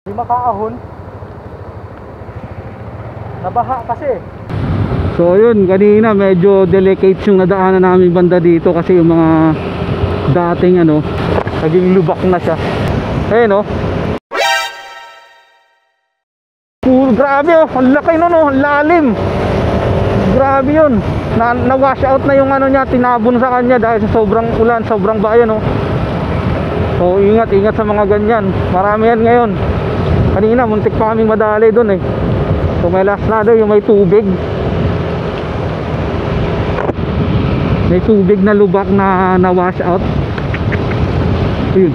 Di makaahon. Nabaha kasi. So yun, kanina medyo delicate yung nadaanan namin banda dito kasi yung mga dating ano, naging lubak na siya. Ayun oh. Grabe oh, ang laki nun oh, ang lalim. Grabe yun. Na-wash out na yung ano niya, tinabon sa kanya dahil sa sobrang ulan, sobrang bayan oh. So ingat sa mga ganyan. Marami yan ngayon. Kanina muntik pa kaming madali dun eh. So may last na doon yung may tubig. May tubig na lubak na wash out. Ayun,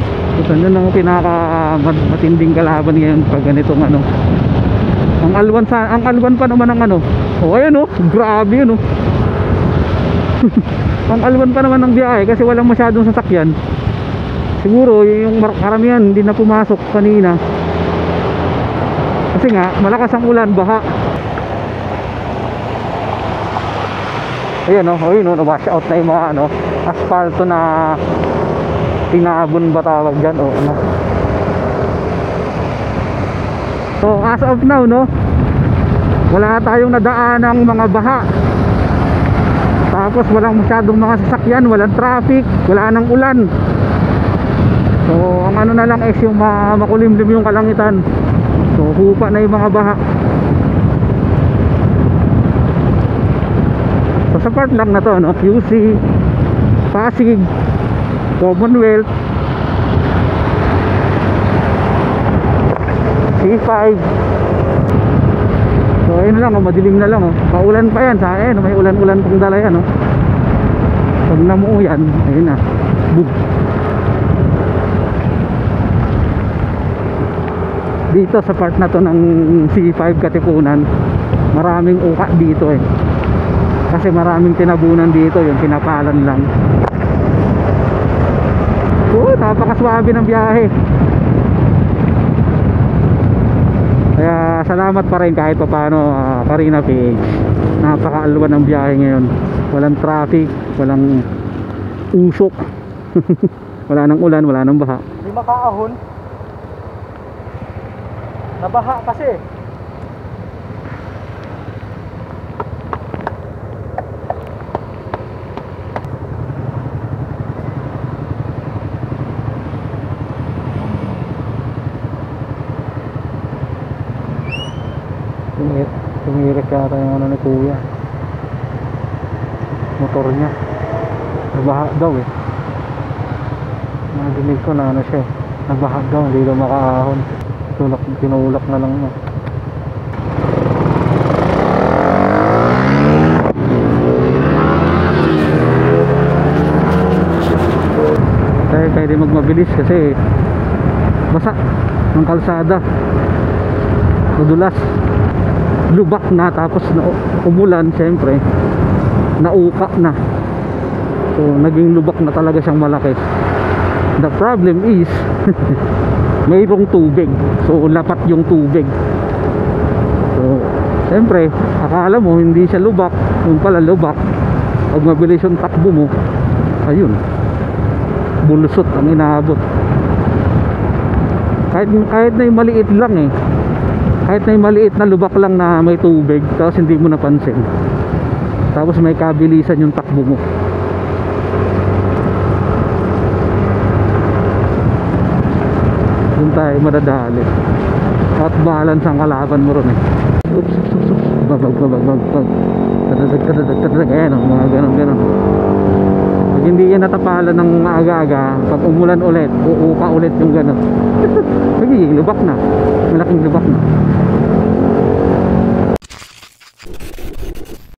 yun ang pinaka matinding kalaban ngayon pag ganitong ano. Ang alwan pa naman ng ano. Oh ayun oh, grabe yun oh. Ang alwan pa naman ng biyahe kasi walang masyadong sasakyan. Siguro yung karamihan hindi na pumasok kanina. Kasi nga malakas ang ulan, baha. Ayan o, ayun o, wash out na yung mga ano, asfalto na tinabon ba tawag dyan o ano. So as of now no, wala tayong nadaan ng mga baha. Tapos walang masyadong mga sasakyan, walang traffic, wala nang ulan. So ang ano na lang is yung makulimlim yung kalangitan. So hupa na yung mga baha. So sa part lang na to no, QC, Pasig, Commonwealth, C5. So ayun lang, madilim na lang oh. Paulan pa yan sa akin, may ulan-ulan pang dala yan oh. Pag namuo yan, ayun na, bug. Dito sa part na to ng C5 Katipunan, maraming uka dito eh. Kasi maraming tinabunan dito, yung pinapalan lang. Oh, napakaswabe ng biyahe. Kaya salamat pa rin kahit pa paano, Karina Page. Napakaalwan ng biyahe ngayon. Walang traffic, walang usok. Wala nang ulan, wala nang baha. Di makaahon. Nabaha kasi. Tumirik yata yung ano ni kuya, motor niya nabaha daw eh. Nadinig ko na ano siya, nabaha daw, hindi daw makaahon. Tinulak na lang no. Kaya pwede magmabilis kasi basa ng kalsada, madulas, lubak na, tapos na umulan, syempre nauka na. So naging lubak na talaga siyang malaki. The problem is mayroong tubig, so lapat yung tubig. So syempre akala mo hindi siya lubak, yung pala lubak. Pag mabilis yung takbo mo, ayun, bulusot ang inaabot. Kahit na yung maliit lang eh, kahit na yung maliit na lubak lang na may tubig, tapos hindi mo napansin, tapos may kabilisan yung takbo mo. Doon tayo madadali at balance ang kalaban mo ron eh. Oops. Babag. Tadadag. Ayan o, mga ganon. Pag hindi yan natapalan ng aga-aga, pag umulan ulit, uuka ulit yung ganon. Sige, lubak na, malaking lubak na.